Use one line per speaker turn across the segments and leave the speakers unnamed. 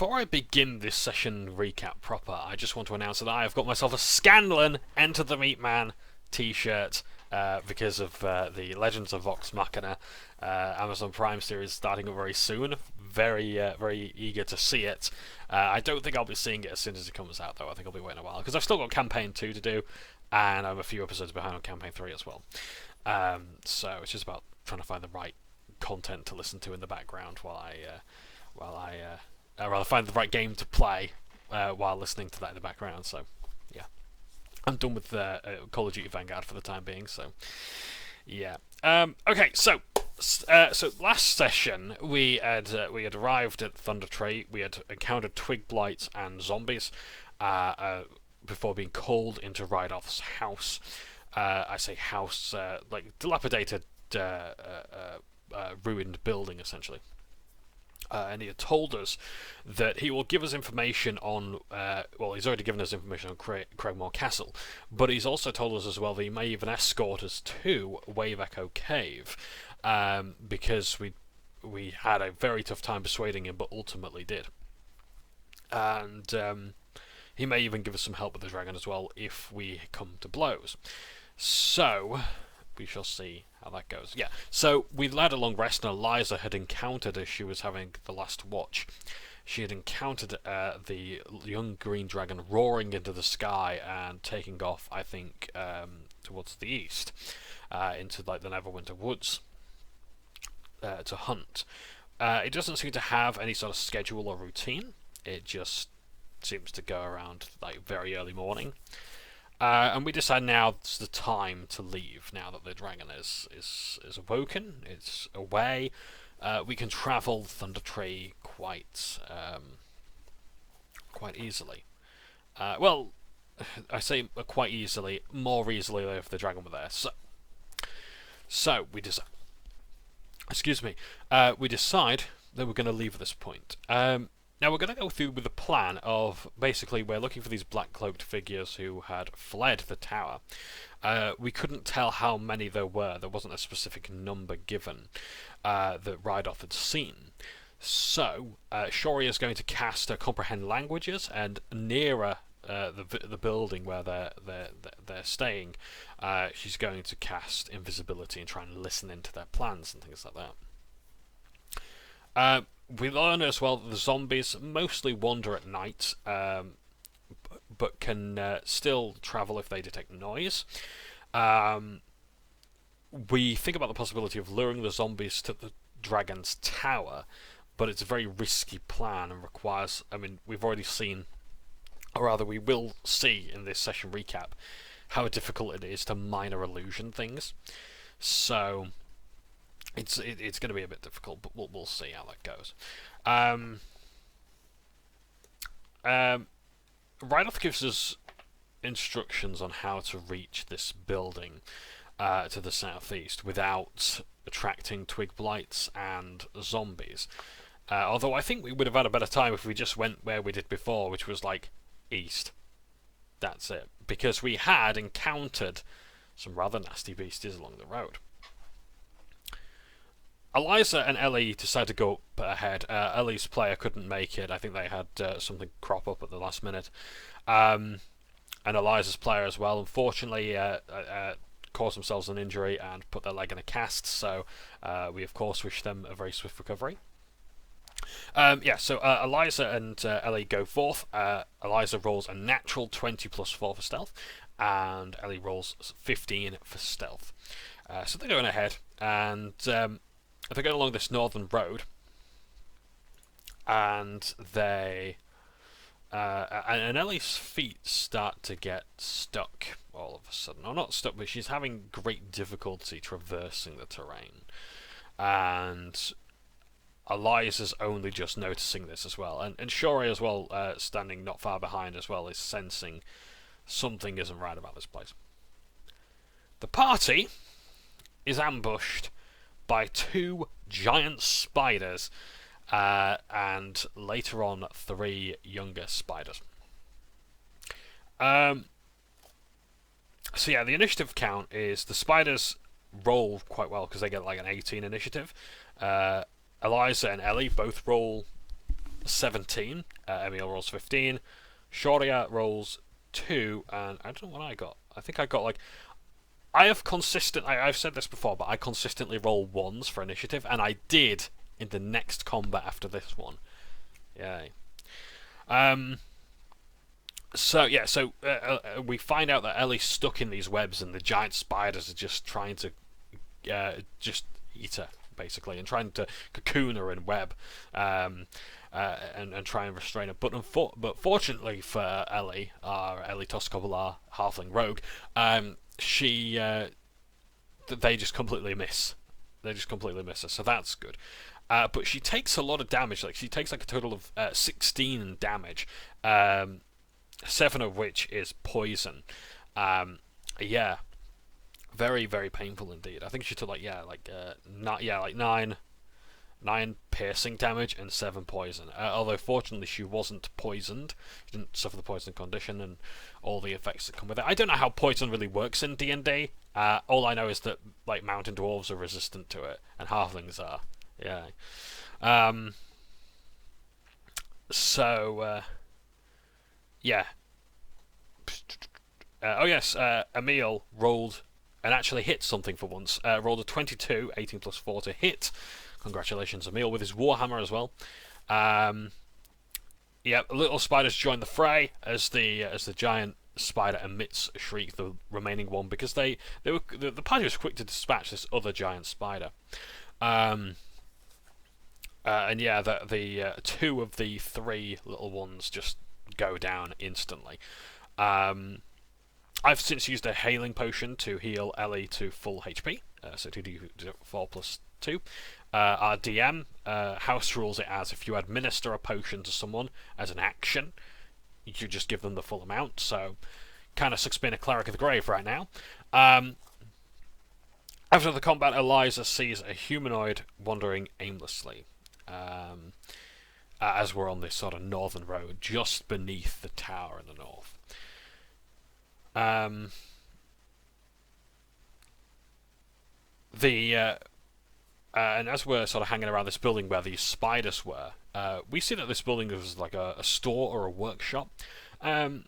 before I begin this session recap proper, I just want to announce that I have got myself a Scanlan Enter the Meatman t-shirt because of the Legends of Vox Machina Amazon Prime series starting up very soon. Very eager to see it. I don't think I'll be seeing it as soon as it comes out, though. I think I'll be waiting a while because I've still got Campaign 2 to do, and I'm a few episodes behind on Campaign 3 as well. So it's just about trying to find the right content to listen to in the background while I rather find the right game to play while listening to that in the background. So yeah, I'm done with Call of Duty Vanguard for the time being. So yeah. Okay, so last session we had arrived at Thundertree. We had encountered twig blights and zombies before being called into Rydoth's house. I say house, like dilapidated, ruined building, essentially. And he had told us that he will give us information on, well, he's already given us information on Cragmore Castle, but he's also told us as well that he may even escort us to Wave Echo Cave, because we had a very tough time persuading him, but ultimately did. And he may even give us some help with the dragon as well if we come to blows. So we shall see how that goes. Yeah, so we led a long rest, and Eliza had encountered, as she was having the last watch, she had encountered the young green dragon roaring into the sky and taking off, I think, towards the east, into like the Neverwinter Woods to hunt. It doesn't seem to have any sort of schedule or routine. It just seems to go around like very early morning. And we decide now's the time to leave. Now that the dragon is awoken, it's away. We can travel Thundertree quite easily. Well, I say quite easily, more easily than if the dragon were there. So we decide. Excuse me. We decide that we're going to leave at this point. Now we're going to go through with the plan of, basically, we're looking for these black-cloaked figures who had fled the tower. We couldn't tell how many there were. There wasn't a specific number given that Rydoth had seen. So, Shori is going to cast Comprehend Languages, and nearer the building where they're staying, she's going to cast Invisibility and try and listen into their plans and things like that. We learn as well that the zombies mostly wander at night, but can still travel if they detect noise. We think about the possibility of luring the zombies to the dragon's tower, but it's a very risky plan and requires... I mean, we've already seen, or rather we will see in this session recap, how difficult it is to minor illusion things. So... It's going to be a bit difficult, but we'll see how that goes. Rydoth gives us instructions on how to reach this building to the southeast without attracting twig blights and zombies. Although I think we would have had a better time if we just went where we did before, which was like east. That's it. Because we had encountered some rather nasty beasties along the road. Eliza and Ellie decided to go up ahead. Ellie's player couldn't make it. I think they had something crop up at the last minute. And Eliza's player as well, unfortunately, caused themselves an injury and put their leg in a cast, so we of course wish them a very swift recovery. So Eliza and Ellie go forth. Eliza rolls a natural 20 plus 4 for stealth, and Ellie rolls 15 for stealth. So they're going ahead, and... they're going along this northern road, and they and Ellie's feet start to get stuck all of a sudden. Or not stuck, but she's having great difficulty traversing the terrain. And Eliza's only just noticing this as well. And Shori as well, standing not far behind as well, is sensing something isn't right about this place. The party is ambushed by 2 giant spiders, and later on 3 younger spiders. So yeah, the initiative count is the spiders roll quite well because they get like an 18 initiative. Eliza and Ellie both roll 17. Emil rolls 15. Shoria rolls 2, and I don't know what I got. I think I got like... I've said this before, but I consistently roll 1s for initiative, and I did in the next combat after this one. Yay. So we find out that Ellie's stuck in these webs, and the giant spiders are just trying to just eat her, basically, and trying to cocoon her in web, and try and restrain her. But fortunately for Ellie, our Ellie Toskobel, our halfling rogue, they just completely miss. They just completely miss her, so that's good. But she takes a lot of damage. Like, she takes like a total of 16 damage, 7 of which is poison. Yeah, very, very painful indeed. I think she took like 9 piercing damage and 7 poison. Although fortunately she wasn't poisoned. She didn't suffer the poison condition and all the effects that come with it. I don't know how poison really works in D&D. All I know is that like mountain dwarves are resistant to it, and halflings are. Yeah. Yeah. Oh yes, Emil rolled and actually hit something for once. Rolled a 22, 18 plus 4 to hit. Congratulations, Emil, with his warhammer as well. Yeah, little spiders join the fray as the giant spider emits a shriek, the remaining one, because the party was quick to dispatch this other giant spider. And yeah, the 2 of the 3 little ones just go down instantly. I've since used a healing potion to heal Ellie to full HP, so 2d4 plus 2. Our DM house rules it as if you administer a potion to someone as an action, you just give them the full amount, so kind of sucks being a cleric of the grave right now. After the combat, Eliza sees a humanoid wandering aimlessly, as we're on this sort of northern road, just beneath the tower in the north. And as we're sort of hanging around this building where these spiders were, we see that this building was like a store or a workshop, and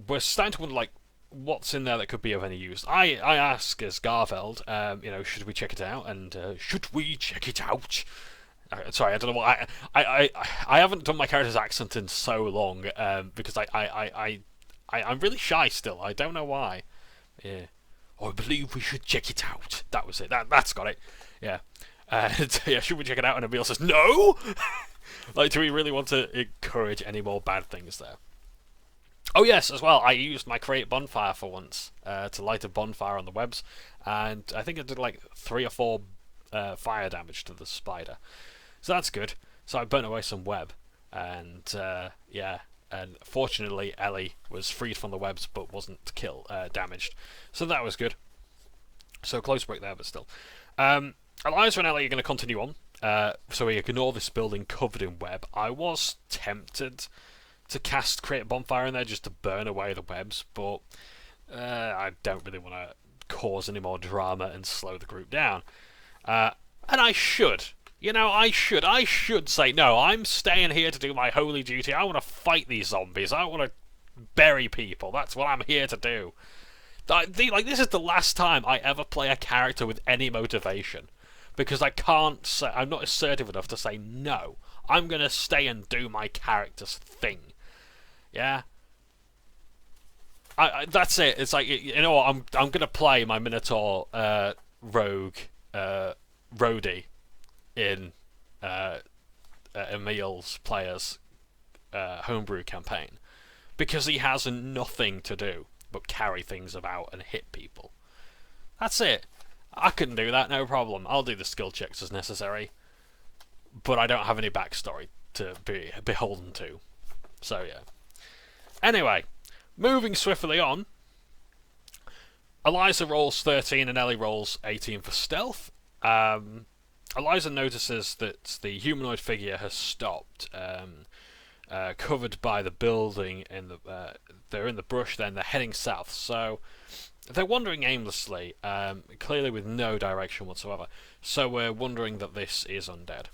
we're starting to wonder, like, what's in there that could be of any use. I ask as Garveld, should we check it out? And should we check it out? Sorry, I don't know what I haven't done my character's accent in so long, because I'm really shy still. I don't know why. Yeah. Oh, I believe we should check it out. That was it. That's got it. Yeah. Yeah. Should we check it out? And Emil says no. Like, do we really want to encourage any more bad things there? Oh yes, as well. I used my create bonfire for once to light a bonfire on the webs, and I think it did like 3 or 4 fire damage to the spider. So that's good. So I burnt away some web, and yeah, and fortunately Ellie was freed from the webs but wasn't damaged. So that was good. So close break there, but still. Eliza and Ellie are going to continue on. So we ignore this building covered in web. I was tempted to cast create bonfire in there just to burn away the webs, but I don't really want to cause any more drama and slow the group down. And I should. I should say, no, I'm staying here to do my holy duty. I want to fight these zombies. I want to bury people. That's what I'm here to do. This is the last time I ever play a character with any motivation. Because I'm not assertive enough to say, no, I'm going to stay and do my character's thing. Yeah? That's it. It's like, you know what, I'm going to play my Minotaur rogue roadie in Emil's player's homebrew campaign, because he has nothing to do but carry things about and hit people. That's it. I can do that, no problem. I'll do the skill checks as necessary, but I don't have any backstory to be beholden to. So yeah. Anyway, moving swiftly on. Eliza rolls 13 and Ellie rolls 18 for stealth. Eliza notices that the humanoid figure has stopped, covered by the building. They're in the brush. Then they're heading south. So they're wandering aimlessly, clearly with no direction whatsoever. So we're wondering that this is undead.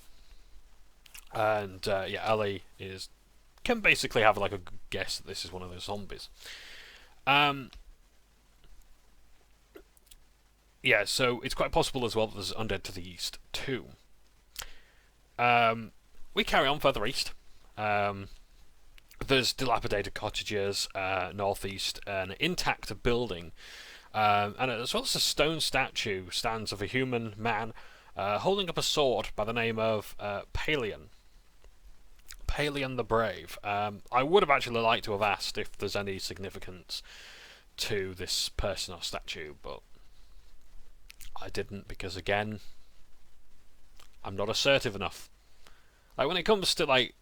And yeah, Ellie can basically have like a guess that this is one of those zombies. Yeah, so it's quite possible as well that there's undead to the east too. We carry on further east. There's dilapidated cottages, northeast, an intact building, and as well as a stone statue stands of a human man holding up a sword by the name of Palion. Palion the Brave. I would have actually liked to have asked if there's any significance to this person or statue, but I didn't because, again, I'm not assertive enough. Like, when it comes to, like,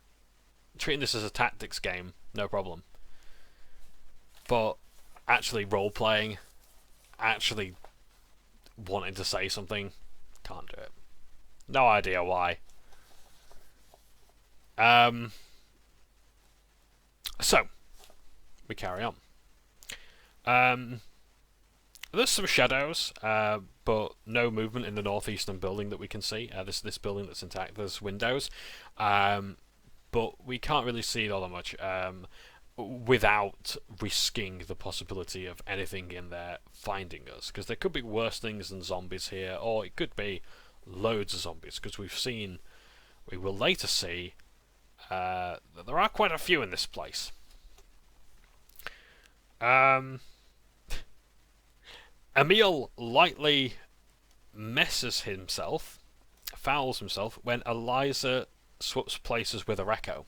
treating this as a tactics game, no problem. But actually role-playing, actually wanting to say something, can't do it. No idea why. So, we carry on. There's some shadows, but no movement in the northeastern building that we can see. This building that's intact, there's windows, but we can't really see it all that much without risking the possibility of anything in there finding us, because there could be worse things than zombies here, or it could be loads of zombies, because we will later see that there are quite a few in this place. Emil lightly fouls himself, when Eliza swaps places with Areko.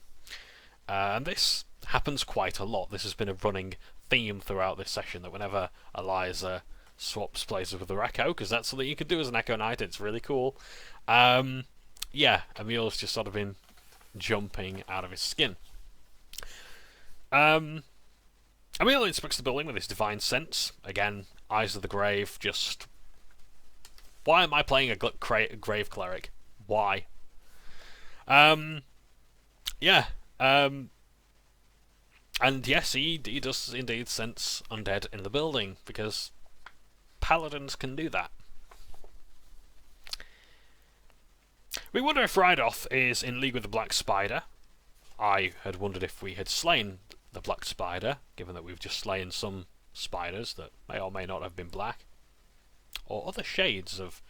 And this happens quite a lot. This has been a running theme throughout this session, that whenever Eliza swaps places with Areko, because that's something you can do as an Echo Knight, it's really cool. Yeah, Emil's just sort of been jumping out of his skin. Emil inspects the building with his divine sense. Again, Eyes of the Grave, just... Why am I playing a Grave Cleric? Why? Yeah. And yes, he does indeed sense undead in the building, because paladins can do that. We wonder if Rydoth is in league with the Black Spider. I had wondered if we had slain the Black Spider, given that we've just slain some spiders that may or may not have been black. Or other shades of...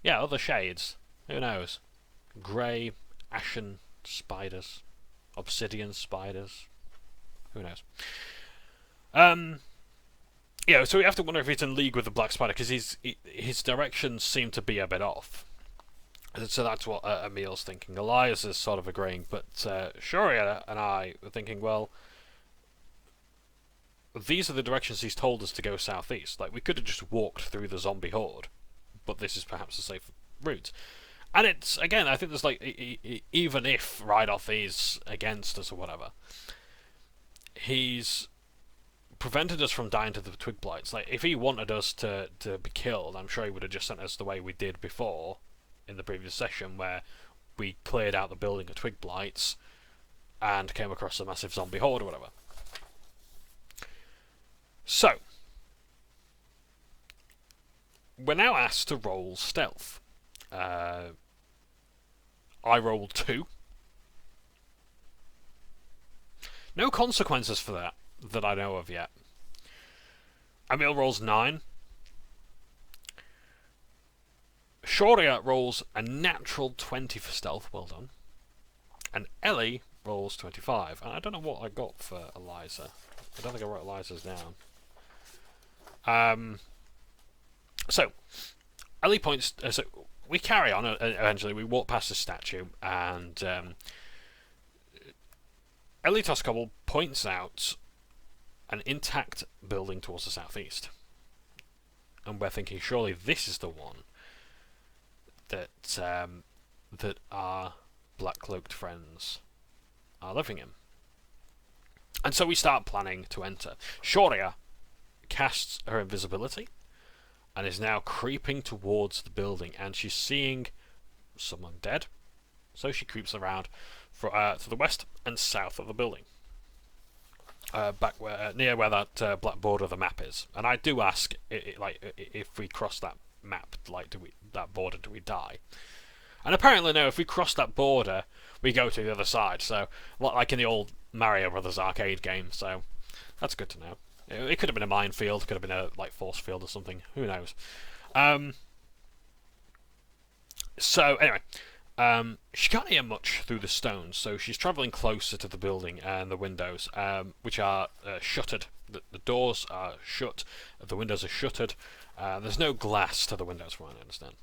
Yeah, other shades. Who knows? Grey, ashen spiders. Obsidian spiders. Who knows? Yeah, so we have to wonder if he's in league with the Black Spider, because his directions seem to be a bit off. So that's what Emil's thinking. Elias is sort of agreeing, but Shoria and I were thinking, well, these are the directions he's told us to go southeast. Like, we could have just walked through the zombie horde, but this is perhaps a safe route. And it's, again, I think there's like, even if Rydoth is against us or whatever, he's prevented us from dying to the twig blights. Like, if he wanted us to be killed, I'm sure he would have just sent us the way we did before in the previous session, where we cleared out the building of twig blights and came across a massive zombie horde or whatever. So, we're now asked to roll stealth. I rolled 2. No consequences for that I know of yet. Emil rolls 9. Shoria rolls a natural 20 for stealth, well done. And Ellie rolls 25. And I don't know what I got for Eliza. I don't think I wrote Eliza's down. So, Ellie points... so we carry on, eventually. We walk past the statue, and Ellie Toscobble points out an intact building towards the southeast. And we're thinking, surely this is the one that that our black-cloaked friends are living in. And so we start planning to enter. Shoria casts her invisibility and is now creeping towards the building, and she's seeing someone dead, so she creeps around to the west and south of the building. back where near where that black border of the map is. And I do ask, if we cross that map, like, that border, do we die? And apparently no. If we cross that border, we go to the other side. So, like in the old Mario Brothers arcade game. So, that's good to know. It could have been a minefield, could have been a force field or something. Who knows? So anyway, she can't hear much through the stones, so she's travelling closer to the building and the windows, which are shuttered. The doors are shut, the windows are shuttered. There's no glass to the windows, from what I understand.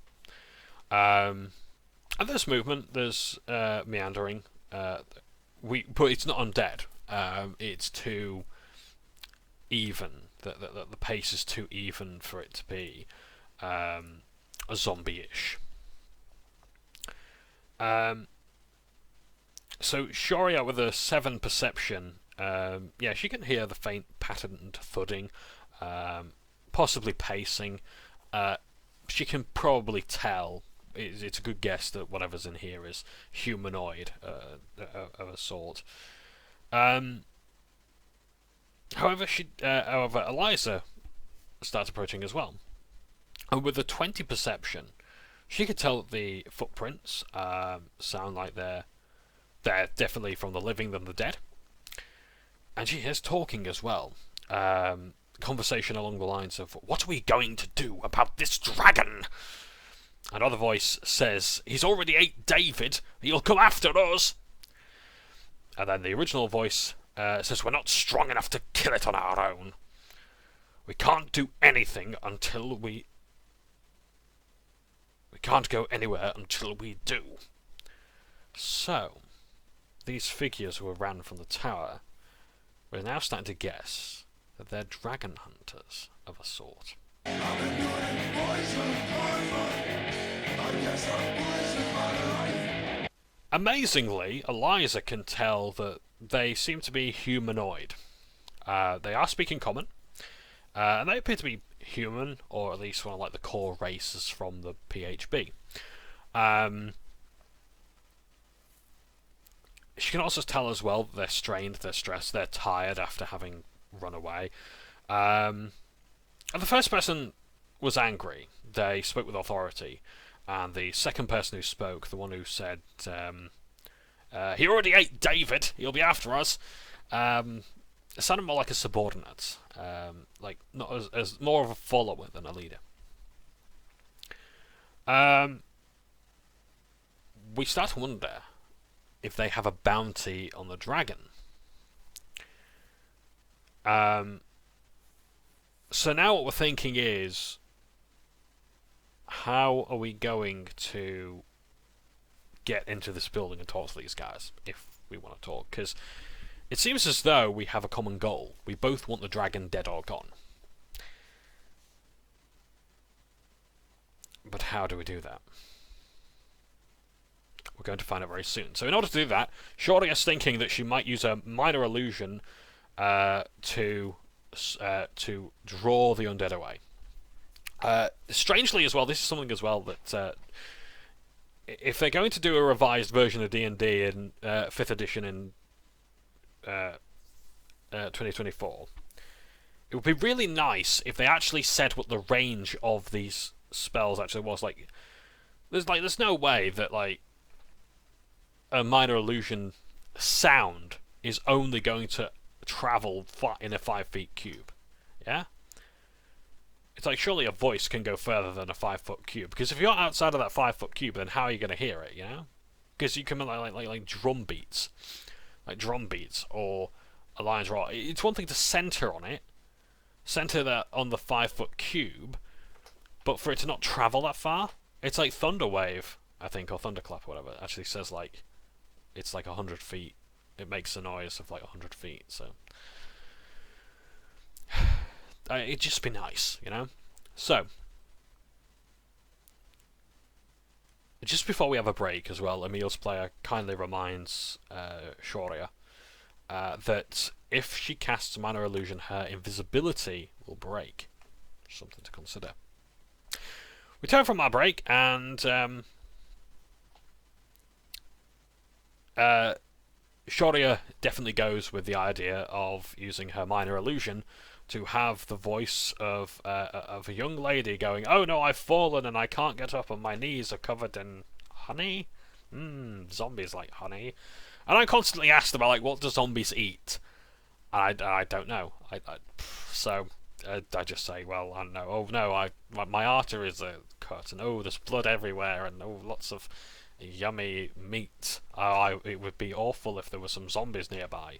And there's movement, there's meandering. But it's not undead. It's too even. The pace is too even for it to be a zombie-ish. So Shoria with a 7 perception, she can hear the faint patterned thudding, possibly pacing. She can probably tell. It's a good guess that whatever's in here is humanoid of a sort. However, Eliza starts approaching as well, and with a 20 perception, she could tell that the footprints sound like they're definitely from the living than the dead. And she hears talking as well. Conversation along the lines of, "What are we going to do about this dragon?" Another voice says, "He's already ate David. He'll come after us." And then the original voice says, "We're not strong enough to kill it on our own. We can't do anything until we can't go anywhere until we do." So, these figures who ran from the tower, we're now starting to guess that they're dragon hunters of a sort. Amazingly, Eliza can tell that they seem to be humanoid. They are speaking common, and they appear to be human, or at least one of the core races from the PHB. She can also tell as well that they're strained, they're stressed, they're tired after having run away. And the first person was angry. They spoke with authority. And the second person who spoke, the one who said, "He already ate David, he'll be after us," it sounded more like a subordinate. Not as more of a follower than a leader. We start to wonder if they have a bounty on the dragon. So now what we're thinking is, how are we going to get into this building and talk to these guys, if we want to talk? Because it seems as though we have a common goal. We both want the dragon dead or gone. But how do we do that? We're going to find out very soon. So in order to do that, Shoria is thinking that she might use a minor illusion to draw the undead away. Strangely as well, this is something as well that if they're going to do a revised version of D&D in 5th edition in 2024, it would be really nice if they actually said what the range of these spells actually was. There's no way that a minor illusion sound is only going to travel in a 5 feet cube. Yeah? It's surely a voice can go further than a 5 foot cube. Because if you're outside of that 5 foot cube, then how are you going to hear it, you know? Because you can like drum beats. Like drum beats or a lion's roar. It's one thing to center on it. Center that on the 5 foot cube. But for it to not travel that far, it's like Thunderwave, I think, or Thunderclap or whatever. It actually says it's 100 feet. It makes a noise of 100 feet, so it'd just be nice, you know? So, just before we have a break as well, Emil's player kindly reminds Shoria that if she casts a minor illusion, her invisibility will break. Something to consider. We turn from our break, and Shoria definitely goes with the idea of using her minor illusion to have the voice of a young lady going, "Oh no, I've fallen and I can't get up, and my knees are covered in honey. Zombies like honey." And I'm constantly asked about like, what do zombies eat? And I don't know. So I just say, well, I don't know. Oh no, my arteries are cut, and oh, there's blood everywhere, and oh, lots of yummy meat. It would be awful if there were some zombies nearby.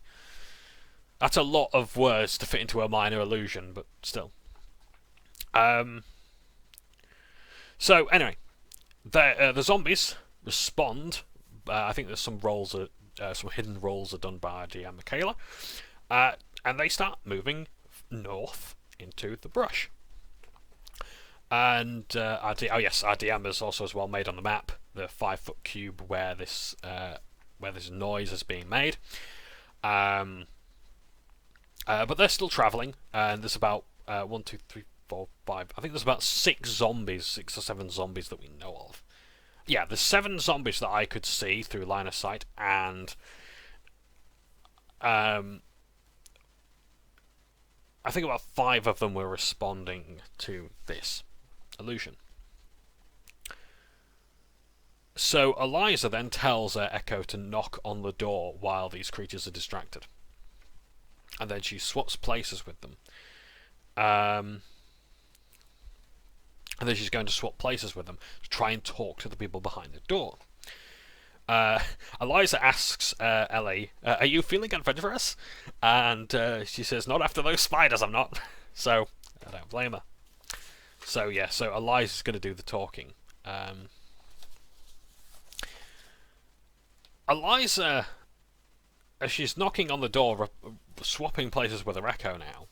That's a lot of words to fit into a minor illusion, but still. So anyway, the zombies respond. I think there's some roles, some hidden roles are done by DM Michaela, and they start moving north into the brush. And our DM is also as well made on the map the 5-foot cube where this noise is being made. But they're still travelling, and there's about 1, 2, 3, 4, 5. I think there's about 6 or 7 zombies that we know of. Yeah, there's 7 zombies that I could see through line of sight, and I think about 5 of them were responding to this illusion. So Eliza then tells Echo to knock on the door while these creatures are distracted. And then she swaps places with them. And then she's going to swap places with them to try and talk to the people behind the door. Eliza asks Ellie, "Are you feeling adventurous?" And she says, "Not after those spiders, I'm not." So I don't blame her. So yeah, so Eliza's going to do the talking. Eliza, as she's knocking on the door, swapping places with her Echo now,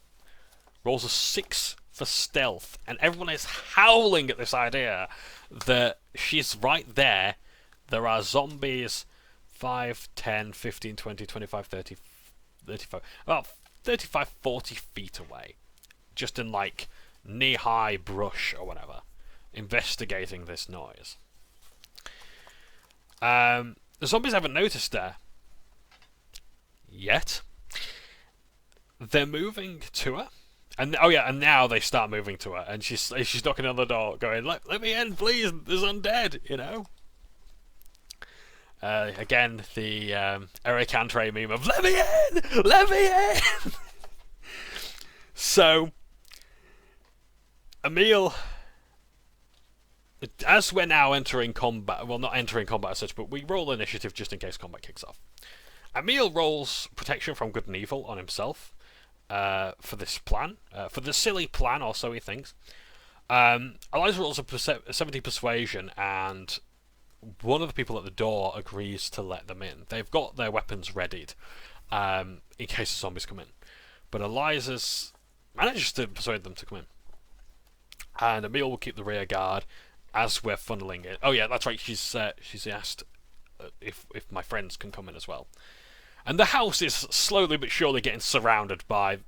rolls a 6 for stealth, and everyone is howling at this idea that she's right there. There are zombies 5, 10, 15, 20, 25, 30, 35, about 35, 40 feet away, just in like knee-high brush or whatever, investigating this noise. The zombies haven't noticed her yet. They're moving to her, and and now they start moving to her, and she's knocking on the door, going, "Let me in, please. There's undead," you know. Again, the Eric Andre meme of "Let me in, let me in." So, Emil, as we're now entering combat, well, not entering combat as such, but we roll initiative just in case combat kicks off. Emil rolls protection from good and evil on himself for this plan, for the silly plan, or so he thinks. Eliza rolls a 70 persuasion, and one of the people at the door agrees to let them in. They've got their weapons readied in case the zombies come in. But Eliza's manages to persuade them to come in. And Emil will keep the rear guard as we're funneling it. Oh yeah, that's right, she's asked if my friends can come in as well. And the house is slowly but surely getting surrounded by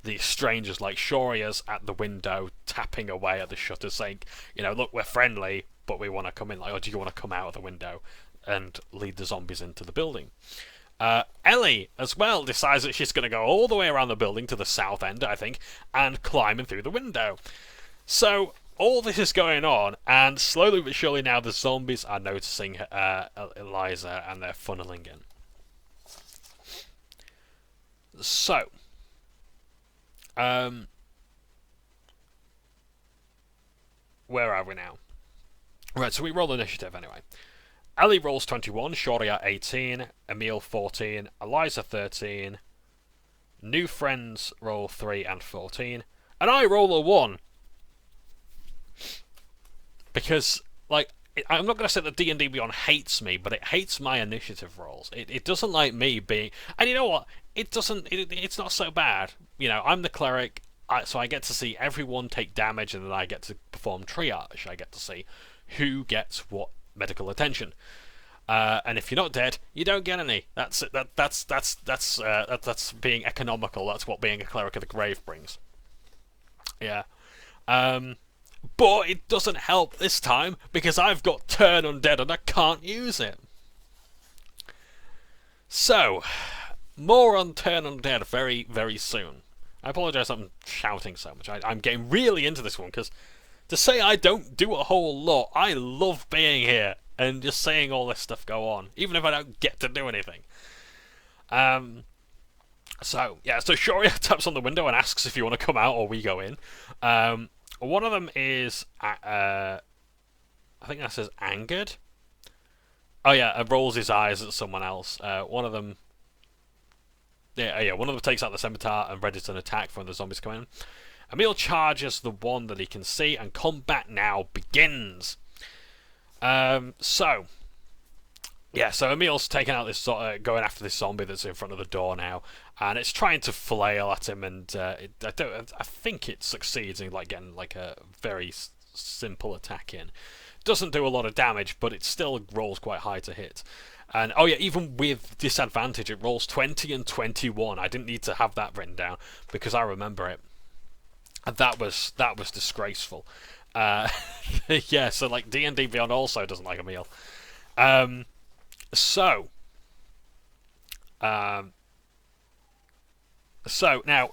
these strangers, like Shoria's at the window, tapping away at the shutter, saying, "Look, we're friendly, but we want to come in. Like, or do you want to come out of the window and lead the zombies into the building?" Ellie, as well, decides that she's going to go all the way around the building to the south end, I think, and climb in through the window. So all this is going on, and slowly but surely now the zombies are noticing Eliza, and they're funneling in. So, where are we now? Right, so we roll initiative anyway. Ellie rolls 21, Shoria 18, Emil 14, Eliza 13, new friends roll 3 and 14, and I roll a 1. Because, I'm not going to say that D&D Beyond hates me, but it hates my initiative rolls. It doesn't like me being... And you know what? It's not so bad. I'm the cleric, so I get to see everyone take damage, and then I get to perform triage. I get to see who gets what medical attention. And if you're not dead, you don't get any. That's being economical. That's what being a cleric of the grave brings. Yeah. But it doesn't help this time, because I've got Turn Undead and I can't use it. So, more on Turn Undead very, very soon. I apologise I'm shouting so much. I'm getting really into this one, because to say I don't do a whole lot, I love being here and just seeing all this stuff go on, even if I don't get to do anything. So Shoria taps on the window and asks if you want to come out or we go in. One of them is, I think that says angered. Oh yeah, and rolls his eyes at someone else. One of them, one of them takes out the scimitar and readies an attack from the zombies come in. Emil charges the one that he can see, and combat now begins. So Emil's taking out this, going after this zombie that's in front of the door now, and it's trying to flail at him, and I think it succeeds in getting a very simple attack in. Doesn't do a lot of damage, but it still rolls quite high to hit. And even with disadvantage, it rolls 20 and 21. I didn't need to have that written down because I remember it. And that was disgraceful. So D&D Beyond also doesn't like Emil. So now,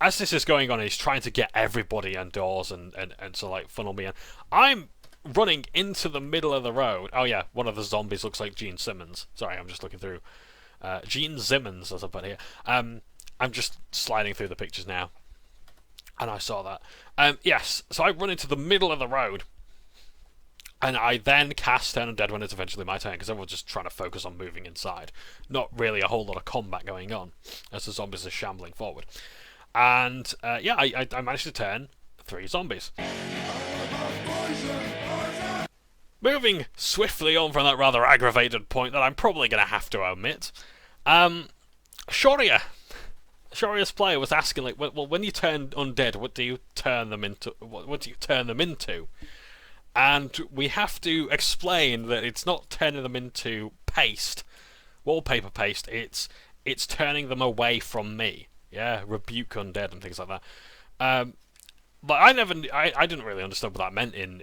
as this is going on, he's trying to get everybody indoors and to funnel me in. I'm running into the middle of the road. Oh yeah, one of the zombies looks like Gene Simmons. Sorry, I'm just looking through. Gene Simmons, as I put here. I'm just sliding through the pictures now. And I saw that. Yes, so I run into the middle of the road. And I then cast Turn Undead when it's eventually my turn, because everyone's just trying to focus on moving inside. Not really a whole lot of combat going on, as the zombies are shambling forward. And, I managed to turn 3 zombies. Moving swiftly on from that rather aggravated point that I'm probably going to have to omit. Shoria's player was asking, well, when you turn undead, what do you turn them into? What do you turn them into? And we have to explain that it's not turning them into paste, wallpaper paste. It's turning them away from me. Yeah, rebuke undead and things like that. But I didn't really understand what that meant in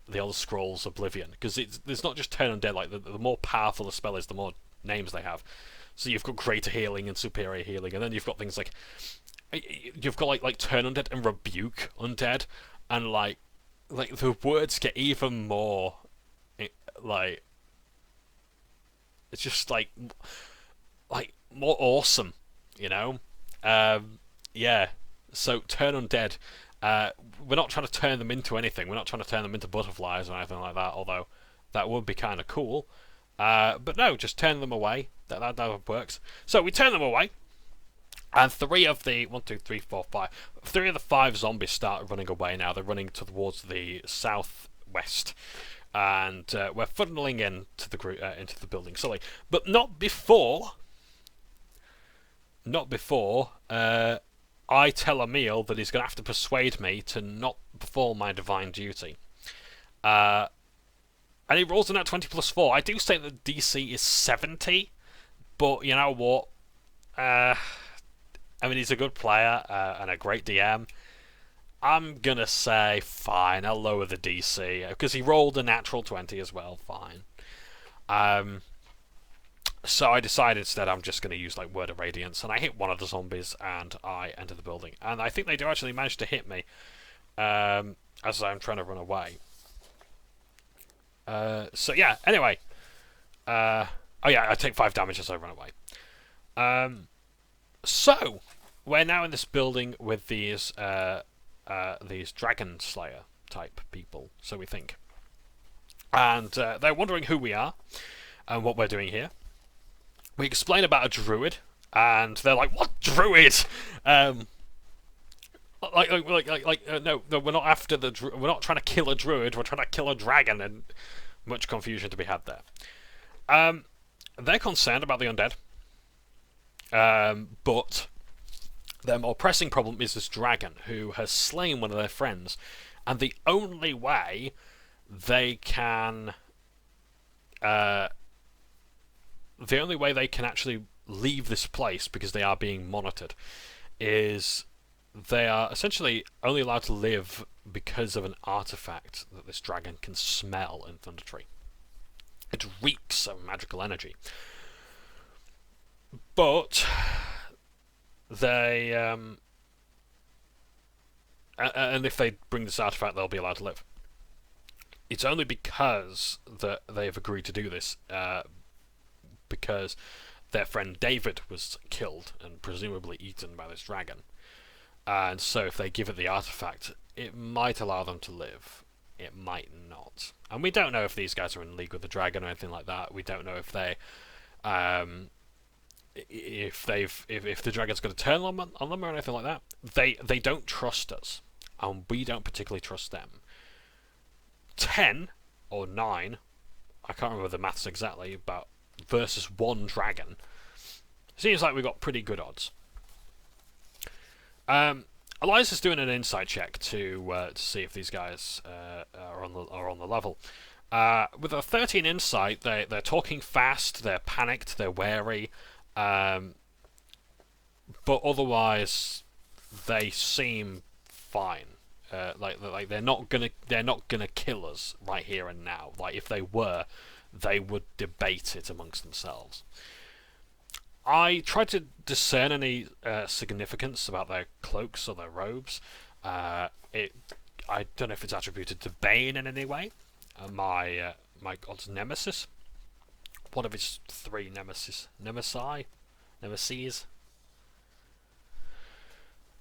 the Elder Scrolls Oblivion, because it's not just turn undead. The more powerful the spell is, the more names they have. So you've got greater healing and superior healing, and then you've got things like turn undead and rebuke undead, and the words get even more it's just more awesome, you know. So turn undead. We're not trying to turn them into anything. We're not trying to turn them into butterflies or anything like that, although that would be kind of cool. But no, just turn them away. That works. So we turn them away, and 3 of the 3 of the 5 zombies start running away now. They're running towards the southwest, and we're funneling into the building slowly, but not before. I tell Emil that he's going to have to persuade me to not perform my divine duty. And he rolls in at 20 plus 4. I do say that DC is 70, but you know what? He's a good player and a great DM. I'm going to say, fine, I'll lower the DC, because he rolled a natural 20 as well, fine. So I decided instead I'm just going to use Word of Radiance, and I hit one of the zombies, and I enter the building. And I think they do actually manage to hit me as I'm trying to run away. Anyway. I take 5 damage as I run away. So, we're now in this building with these Dragon Slayer type people, so we think. And they're wondering who we are and what we're doing here. We explain about a druid, and they're like, "What druid?" No, we're not after we're not trying to kill a druid. We're trying to kill a dragon, and much confusion to be had there. They're concerned about the undead, but their more pressing problem is this dragon who has slain one of their friends, and the only way they can actually leave this place, because they are being monitored, is they are essentially only allowed to live because of an artifact that this dragon can smell in Thundertree. It reeks of magical energy. But they and if they bring this artifact, they'll be allowed to live. It's only because that they've agreed to do this, because their friend David was killed and presumably eaten by this dragon. And so if they give it the artifact, it might allow them to live. It might not. And we don't know if these guys are in league with the dragon or anything like that. We don't know if they, if the dragon's going to turn on them or anything like that. They don't trust us, and we don't particularly trust them. 10 or 9, I can't remember the maths exactly, but versus 1 dragon seems like we've got pretty good odds. Eliza's doing an insight check to see if these guys are on the level. With a 13 insight, they're talking fast, they're panicked, they're wary, but otherwise they seem fine. Like they're not gonna kill us right here and now. Like if they were, they would debate it amongst themselves. I tried to discern any significance about their cloaks or their robes. I don't know if it's attributed to Bane in any way. My god's nemesis. One of his 3 nemesis. Nemesis.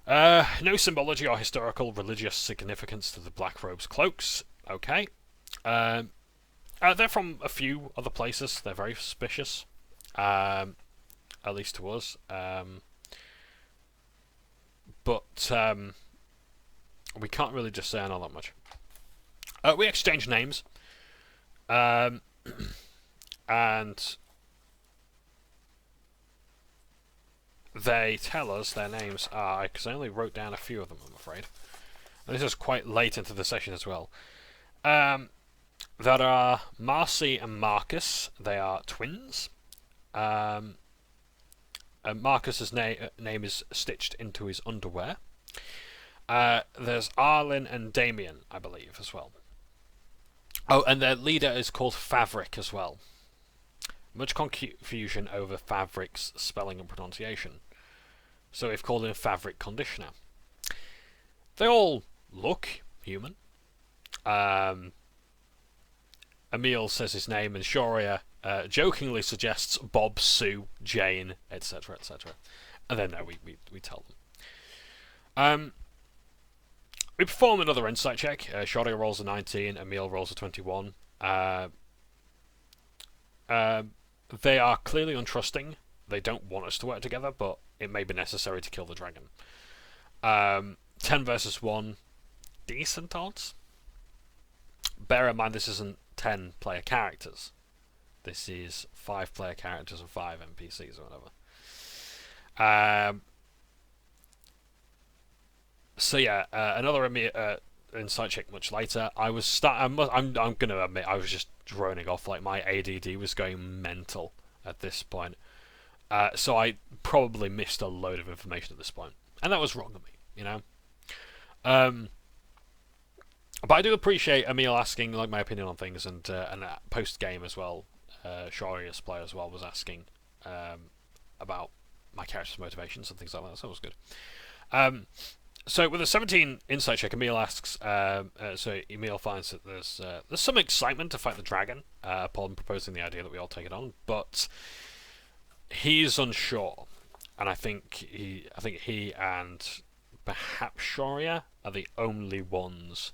No symbology or historical religious significance to the black robes cloaks. Okay. They're from a few other places. They're very suspicious. At least to us. But we can't really discern all that much. We exchange names. And they tell us their names are, because I only wrote down a few of them, I'm afraid. And this is quite late into the session as well. There are Marcy and Marcus. They are twins. Marcus's name is stitched into his underwear. There's Arlen and Damien, I believe, as well. Oh, and their leader is called Favric as well. Much confusion over Favric's spelling and pronunciation. So we've called him Favric Conditioner. They all look human. Emil says his name, and Shoria jokingly suggests Bob, Sue, Jane, etc., etc. And then we tell them. We perform another insight check. Shoria rolls a 19, Emil rolls a 21. They are clearly untrusting. They don't want us to work together, but it may be necessary to kill the dragon. 10 versus 1. Decent odds. Bear in mind this isn't 10 player characters. This is 5 player characters and 5 NPCs or whatever. So yeah, another insight check much later. I'm gonna admit I was just droning off, like my ADD was going mental at this point. So I probably missed a load of information at this point, and that was wrong of me, you know. But I do appreciate Emil asking like my opinion on things, and post game as well. Shoria's player as well was asking about my character's motivations and things like that. So that was good. So with a 17 insight check, Emil asks. So Emil finds that there's some excitement to fight the dragon upon proposing the idea that we all take it on, but he's unsure, and I think he and perhaps Shoria are the only ones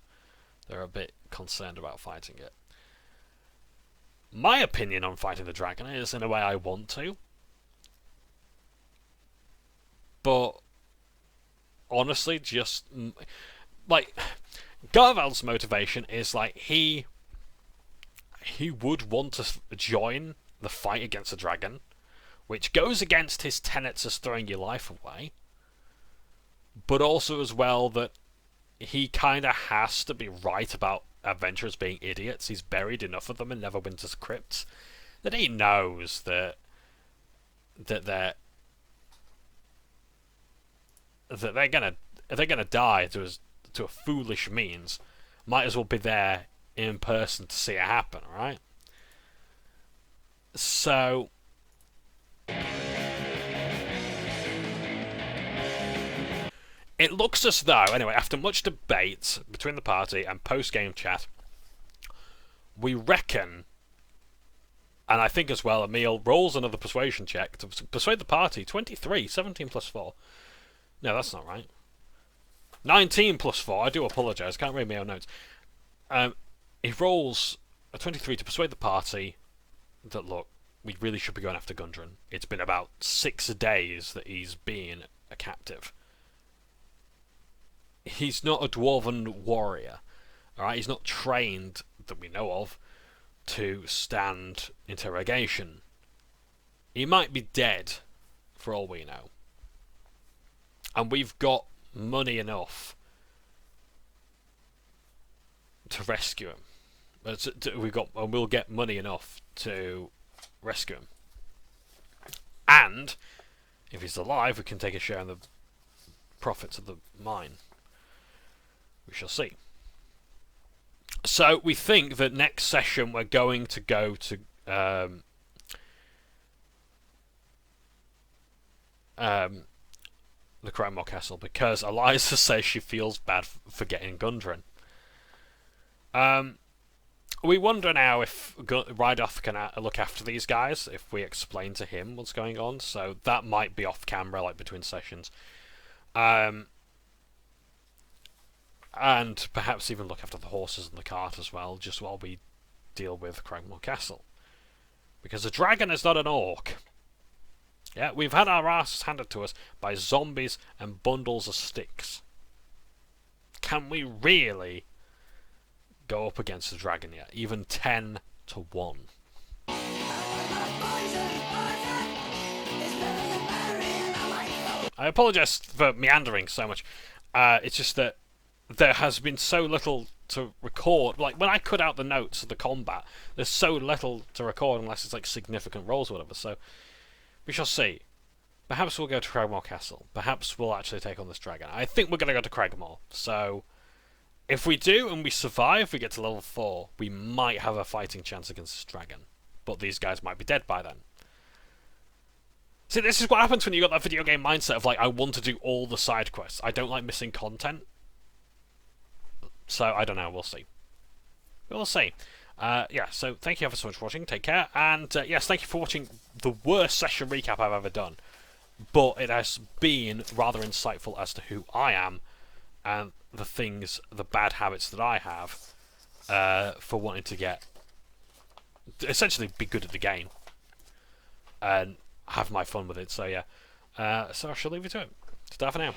that are a bit concerned about fighting it. My opinion on fighting the dragon is, in a way, I want to, but honestly, just like Garveld's motivation is like he would want to join the fight against the dragon, which goes against his tenets as throwing your life away, but also as well that he kind of has to be right about adventurers being idiots. He's buried enough of them in Neverwinter's crypts that he knows that they're gonna die to a foolish means. Might as well be there in person to see it happen, right? So It looks as though, anyway, after much debate between the party and post-game chat, we reckon, and I think as well, Emil rolls another persuasion check to persuade the party. 23, 17 plus 4. No, that's not right. 19 plus 4. I do apologise, can't read my own notes. He rolls a 23 to persuade the party that, look, we really should be going after Gundren. It's been about 6 days that he's been a captive. He's not a dwarven warrior, alright? He's not trained, that we know of, to stand interrogation. He might be dead, for all we know. And we've got money enough to rescue him. And we'll get money enough to rescue him. And if he's alive, we can take a share in the profits of the mine. We shall see. So we think that next session we're going to go to the Craigmore Castle because Eliza says she feels bad for getting Gundren. We wonder now if Rydoth can look after these guys if we explain to him what's going on. So that might be off camera, like between sessions. And perhaps even look after the horses and the cart as well, just while we deal with Craigmore Castle. Because the dragon is not an orc. Yeah, we've had our asses handed to us by zombies and bundles of sticks. Can we really go up against the dragon yet? Even 10 to 1. I apologise for meandering so much. It's just that there has been so little to record. Like, when I cut out the notes of the combat, there's so little to record unless it's like significant rolls or whatever, so we shall see. Perhaps we'll go to Craigmore Castle. Perhaps we'll actually take on this dragon. I think we're going to go to Craigmore, so if we do and we survive, we get to level 4, we might have a fighting chance against this dragon. But these guys might be dead by then. See, this is what happens when you got that video game mindset of like, I want to do all the side quests. I don't like missing content. So, I don't know, we'll see. We'll see. Yeah, so thank you ever so much for watching, take care, and yes, thank you for watching the worst session recap I've ever done. But it has been rather insightful as to who I am, and the bad habits that I have, for wanting to essentially be good at the game, and have my fun with it, so yeah. So I shall leave you to it. Ta-ta for now.